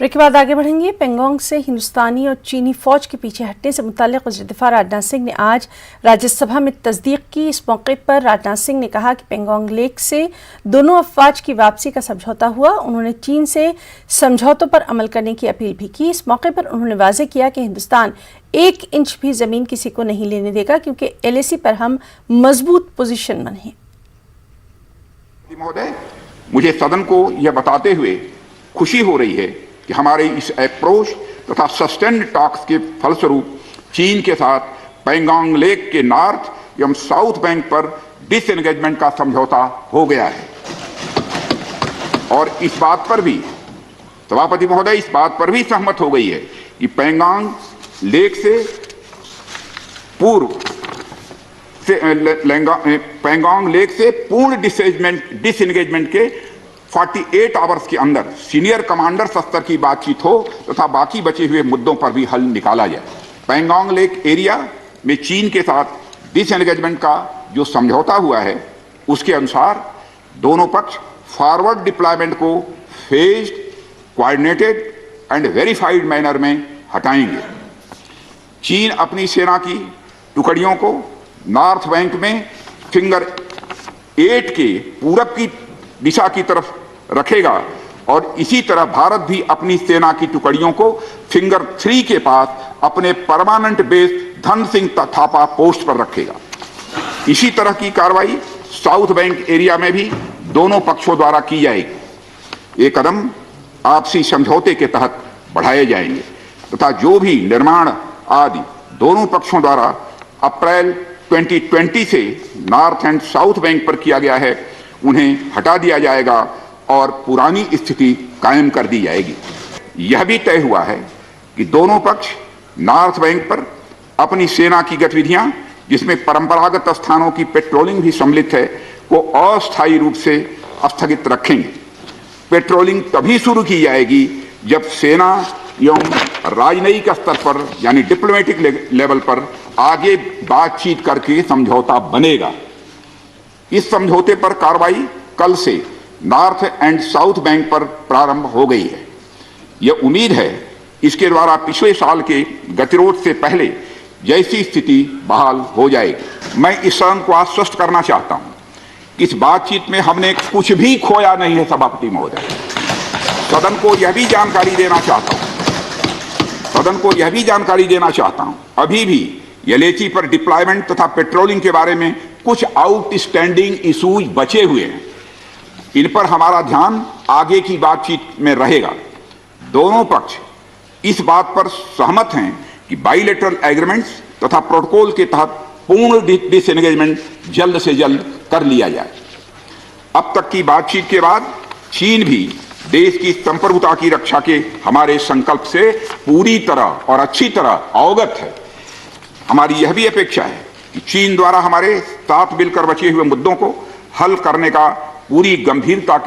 Break के बाद आगे बढ़ेंगे। पेंगोंग से हिंदुस्तानी और चीनी फौज के पीछे हटने से मुताल्लिक वज़ीर दिफ़ा राजनाथ सिंह ने आज राज्यसभा में तस्दीक की। इस मौके पर राजनाथ सिंह ने कहा कि पेंगोंग लेक से दोनों अफवाज की वापसी का समझौता हुआ। उन्होंने चीन से समझौतों पर अमल करने की अपील भी की। इस मौके पर उन्होंने वाज़ेह किया कि हिंदुस्तान 1 इंच भी ज़मीन किसी को नहीं लेने देगा, क्योंकि LAC पर हम मजबूत पोजीशन में हैं। महोदय, मुझे सदन को यह बताते हुए खुशी हो रही है कि हमारे इस अप्रोच तथा सस्टेन्ड टॉक्स के फलस्वरूप चीन के साथ पेंगोंग लेक के नॉर्थ एवं साउथ बैंक पर डिसएंगेजमेंट का समझौता हो गया है। और इस बात पर भी सभापति महोदय इस बात पर भी सहमत हो गई है कि पेंगोंग लेक से पूर्व से पेंगोंग लेक से पूर्ण डिसएंगेजमेंट के 48 आवर्स के अंदर सीनियर कमांडर स्तर की बातचीत हो तथा बाकी बचे हुए मुद्दों पर भी हल निकाला जाए। पेंगोंग लेक एरिया में चीन के साथ डिसएंगेजमेंट का जो समझौता हुआ है उसके अनुसार दोनों पक्ष फॉरवर्ड डिप्लॉयमेंट को phased, coordinated and verified manner में हटाएंगे। चीन अपनी सेना की टुकड़ियों को नॉर्थ बैंक में फिंगर 8 के पूरब की दिशा की तरफ रखेगा और इसी तरह भारत भी अपनी सेना की टुकड़ियों को फिंगर 3 के पास अपने permanent base Dhan Singh Thapa post पर रखेगा। इसी तरह की कार्रवाई साउथ बैंक एरिया में भी दोनों पक्षों द्वारा की जाएगी। ये कदम आपसी समझौते के तहत बढ़ाए जाएंगे तथा जो भी निर्माण आदि दोनों पक्षों द्वारा अप्रैल 2020 से नॉर्थ एंड साउथ बैंक पर किया गया है उन्हें हटा दिया जाएगा और पुरानी स्थिति कायम कर दी जाएगी। यह भी तय हुआ है कि दोनों पक्ष नॉर्थ बैंक पर अपनी सेना की गतिविधियां, जिसमें परंपरागत स्थानों की पेट्रोलिंग भी सम्मिलित है, को अस्थायी रूप से स्थगित रखेंगे। पेट्रोलिंग तभी शुरू की जाएगी जब सेना एवं राजनयिक स्तर पर यानी डिप्लोमेटिक लेवल पर आगे बातचीत करके समझौता बनेगा। इस समझौते पर कार्रवाई कल से नॉर्थ एंड साउथ बैंक पर प्रारंभ हो गई है। यह उम्मीद है इसके द्वारा पिछले साल के गतिरोध से पहले जैसी स्थिति बहाल हो जाएगी। मैं इस सदन को आश्वस्त करना चाहता हूं कि इस बातचीत में हमने कुछ भी खोया नहीं है। सभापति महोदय, सदन को यह भी जानकारी देना चाहता हूं अभी भी LAC पर डिप्लॉयमेंट तथा पेट्रोलिंग के बारे में कुछ आउटस्टैंडिंग इश्यूज बचे हुए हैं। इन पर हमारा ध्यान आगे की बातचीत में रहेगा। दोनों पक्ष इस बात पर सहमत हैं कि बाइलेटरल एग्रीमेंट्स तथा प्रोटोकॉल के तहत पूर्ण डिसएंगेजमेंट जल्द से जल्द कर लिया जाए। अब तक की बातचीत के बाद चीन भी देश की संप्रभुता की रक्षा के हमारे संकल्प से पूरी तरह और अच्छी तरह अवगत है। हमारी यह भी अपेक्षा है कि चीन द्वारा हमारे साथ मिलकर बचे हुए मुद्दों को हल करने का पूरी गंभीरता के